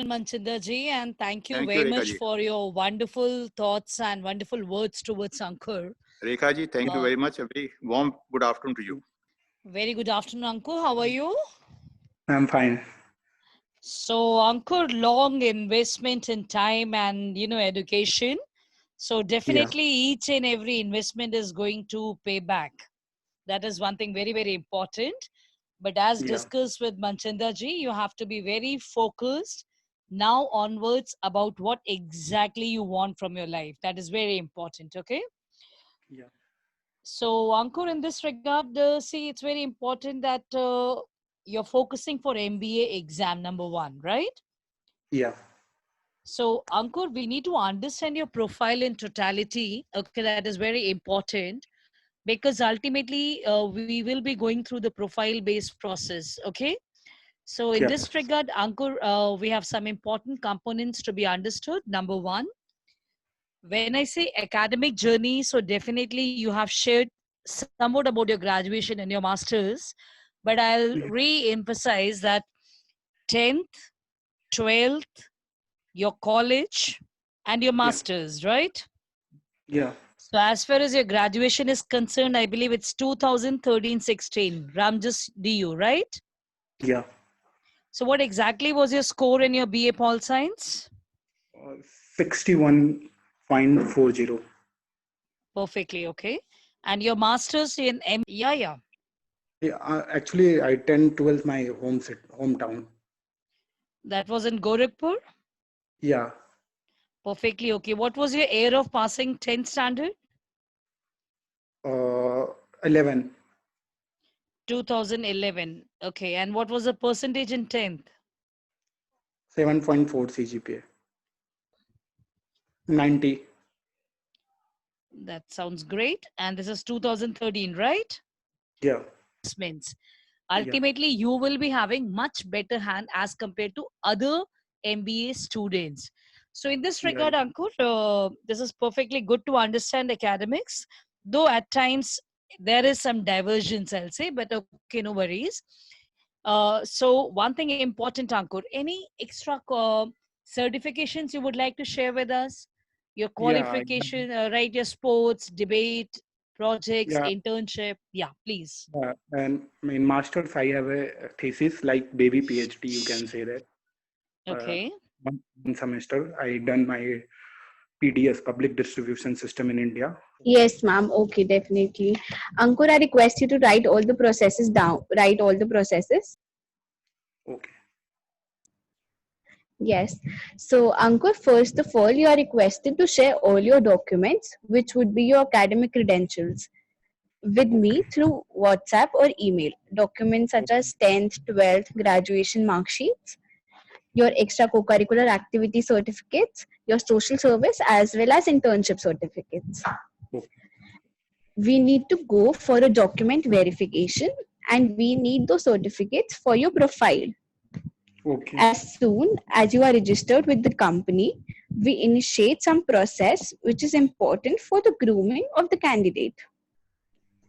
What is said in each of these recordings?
Manchinder ji, and thank you Thank you, very Rekha much ji. for your wonderful thoughts and wonderful words towards Ankur. Rekha ji, thank you Uh, very much. A very warm good afternoon to you. Very good afternoon, Ankur. How are you? I'm fine. So, Ankur, long investment in time and education. So, Yeah. definitely each and every investment is going to pay back. That is one thing very, very important. But as Yeah. discussed with Manchanda ji, you have to be very focused now onwards about what exactly you want from your life. That is very important. Okay. Yeah. So, Ankur, in this regard, see, it's very important that you're focusing for MBA exam number one, right? Yeah. So, Ankur, we need to understand your profile in totality. Okay, that is very important because ultimately we will be going through the profile based process. Okay. So, in Yeah. this regard, Ankur, we have some important components to be understood. Number one, when I say academic journey, so definitely you have shared somewhat about your graduation and your master's, but I'll Yeah. re-emphasize that 10th, 12th, your college, and your Yeah. master's, right? Yeah. So as far as your graduation is concerned, I believe it's 2013-16, Ramjas DU, right? Yeah. So what exactly was your score in your BA Pol Science? 61.40. Perfectly okay. And your master's in yeah, yeah. Yeah. Actually, I 10 12 my hometown. That was in Gorakhpur? Yeah. Perfectly okay. What was your year of passing 10th standard? 11. 2011. Okay. And what was the percentage in 10th? 7.4 CGPA. 90. That sounds great. And this is 2013, right? Yeah. Investments. Yeah. Ultimately, you will be having much better hand as compared to other MBA students. So in this Yeah. regard, Ankur, this is perfectly good to understand academics, though at times there is some divergence, I'll say, but okay, no worries. So one thing important, Ankur, any extra certifications you would like to share with us? Your Yeah. qualification, right? Your sports, debate, projects, Yeah. internship. Yeah, please. And in masters, I have a thesis like baby PhD. You can say that. Uh, Okay. one semester, I done my PDS, Public Distribution System in India. Yes, ma'am. Okay, definitely. Ankur, I request you to write all the processes down. Write all the processes. Okay. Yes. So, Ankur, first of all, you are requested to share all your documents, which would be your academic credentials, with me Okay. through WhatsApp or email. Documents such Okay. as 10th, 12th, graduation mark sheets, your extra co-curricular activity certificates, your social service, as well as internship certificates. Okay. We need to go for a document verification and we need those certificates for your profile. Okay. As soon as you are registered with the company, we initiate some process which is important for the grooming of the candidate.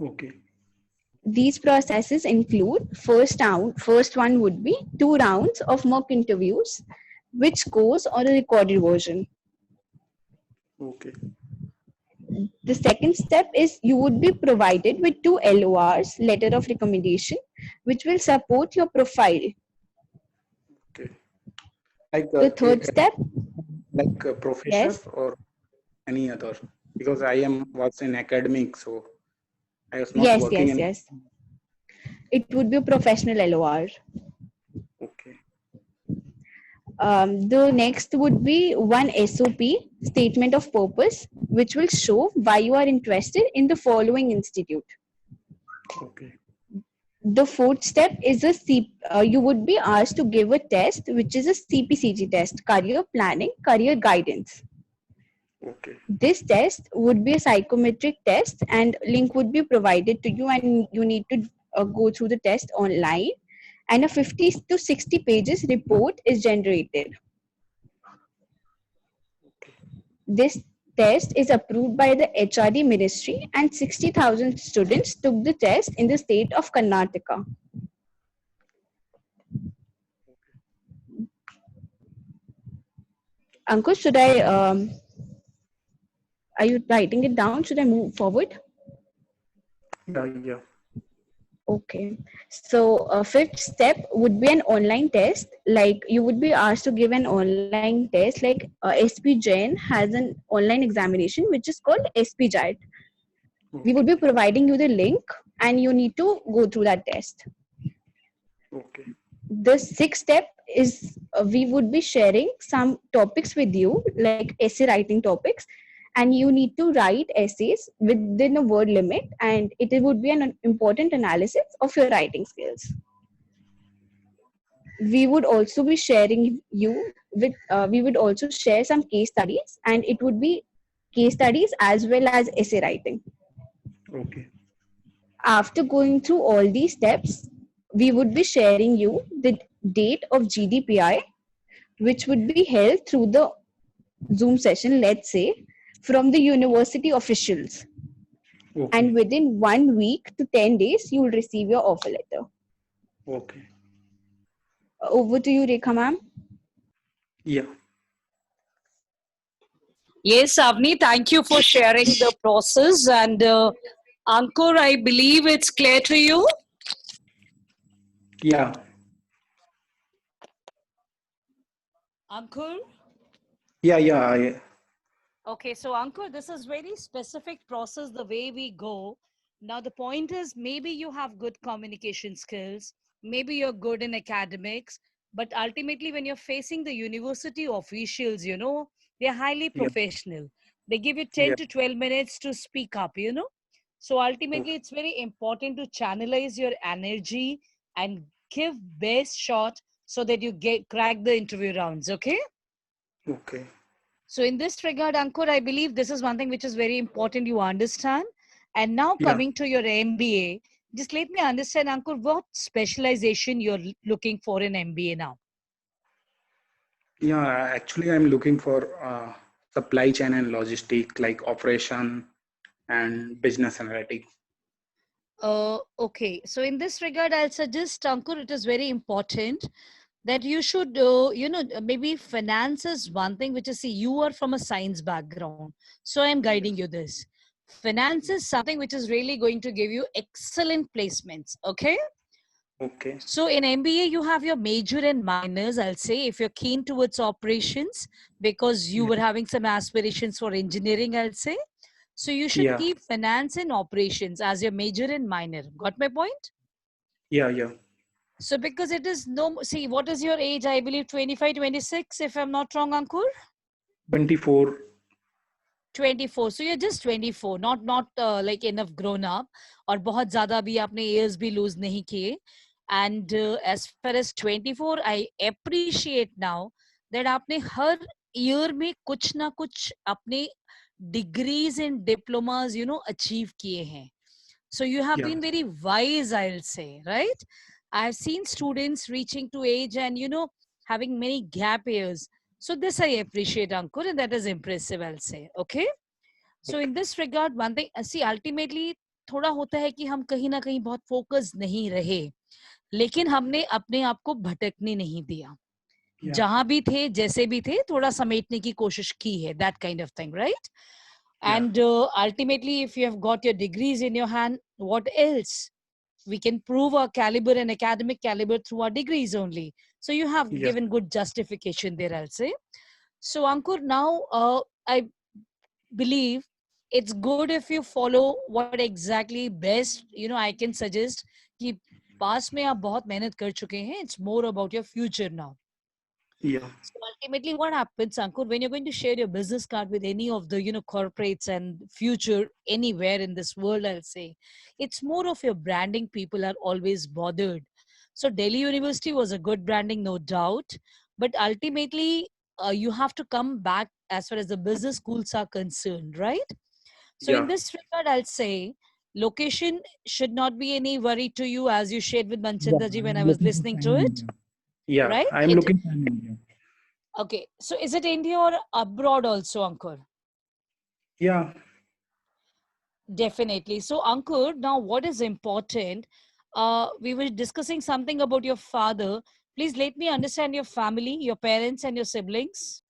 Okay. These processes include first one would be 2 rounds of mock interviews, which goes on a recorded version. Okay. The second step is you would be provided with 2 LORs, letter of recommendation, which will support your profile. Okay. Like The third step, professor yes, or any other, because I am was in academic, so I was not yes, working yes, in. yes. It would be a professional LOR. Okay. The next would be one SOP, statement of purpose, which will show why you are interested in the following institute. Okay. The fourth step is you would be asked to give a test, which is a CPCG test, career planning, career guidance. Okay. This test would be a psychometric test and link would be provided to you and you need to go through the test online and a 50 to 60 pages report is generated. This test is approved by the HRD ministry and 60,000 students took the test in the state of Karnataka. Ankush, are you writing it down? Should I move forward? Yeah. Okay. So, fifth step would be an online test. Like you would be asked to give an online test. Like SP Jain has an online examination which is called SP JAT. We would Okay. be providing you the link, and you need to go through that test. Okay. The sixth step is we would be sharing some topics with you, like essay writing topics, and you need to write essays within a word limit, and it would be an important analysis of your writing skills. We would also be sharing you with we would also share some case studies, and it would be case studies as well as essay writing. Okay. After going through all these steps, we would be sharing you the date of GDPI, which would be held through the Zoom session, let's say, from the university officials. Okay. And within 1 week to 10 days, you will receive your offer letter. Okay. Over to you, Rekha ma'am. Yeah. Yes, Avni, thank you for sharing the process. And Ankur, I believe it's clear to you. Yeah. Ankur? Yeah. Okay, so Ankur, this is very specific process the way we go. Now the point is maybe you have good communication skills, maybe you're good in academics, but ultimately when you're facing the university officials, they're highly Yeah. professional. They give you 10 Yeah. to 12 minutes to speak up. So ultimately Okay. it's very important to channelize your energy and give best shot so that you crack the interview rounds, okay? Okay. So in this regard, Ankur, I believe this is one thing which is very important you understand. And now Yeah. coming to your MBA, just let me understand, Ankur, what specialization you're looking for in MBA now? Yeah. Actually, I'm looking for supply chain and logistic, like operation and business analytics. Okay. So in this regard, I'll suggest, Ankur, it is very important that you should, maybe finance is one thing, which is, see, you are from a science background. So I'm guiding you this. Finance is something which is really going to give you excellent placements. Okay. Okay. So in MBA, you have your major and minors, I'll say, if you're keen towards operations, because you Yeah. were having some aspirations for engineering, I'll say. So you should Yeah. keep finance and operations as your major and minor. Got my point? Yeah. So because it is no, see, what is your age? I believe 25, 26, if I'm not wrong, Ankur? 24. 24. So you're just 24, not like enough grown up. और बहुत ज़्यादा भी आपने years भी lose नहीं किए. And as far as 24, I appreciate now that आपने हर year में कुछ ना कुछ अपने degrees and diplomas, achieve किए हैं. So you have Yeah. been very wise, I'll say, right? I've seen students reaching to age and, having many gap years. So this I appreciate, Ankur, and that is impressive, I'll say. Okay. So in Okay. this regard, one thing, see, ultimately, थोड़ा होता है कि हम कहीं ना कहीं बहुत focus नहीं रहे, लेकिन हमने अपने आप को भटकने नहीं दिया. Yeah. जहां भी थे, जैसे भी थे, थोड़ा समेटने की कोशिश की है. That kind of thing, right? Yeah. And ultimately, if you have got your degrees in your hand, what else? We can prove our caliber and academic caliber through our degrees only. So you have Yeah. given good justification there, I'll say. So Ankur, now I believe it's good if you follow what exactly best, I can suggest कि past में आप बहुत मेहनत कर चुके हैं. It's more about your future now. Yeah. So ultimately, what happens, Ankur, when you're going to share your business card with any of the, corporates and future anywhere in this world, I'll say, it's more of your branding. People are always bothered. So Delhi University was a good branding, no doubt. But ultimately, you have to come back as far as the business schools are concerned, right? So in Yeah. this regard, I'll say, location should not be any worry to you, as you shared with Yeah. Manchanda ji when I I'm was looking for listening time to in it, India. Yeah. right? I'm looking for time in India. Okay, so is it India or abroad also, Ankur? Yeah. Definitely. So, Ankur, now what is important? We were discussing something about your father. Please let me understand your family, your parents, and your siblings.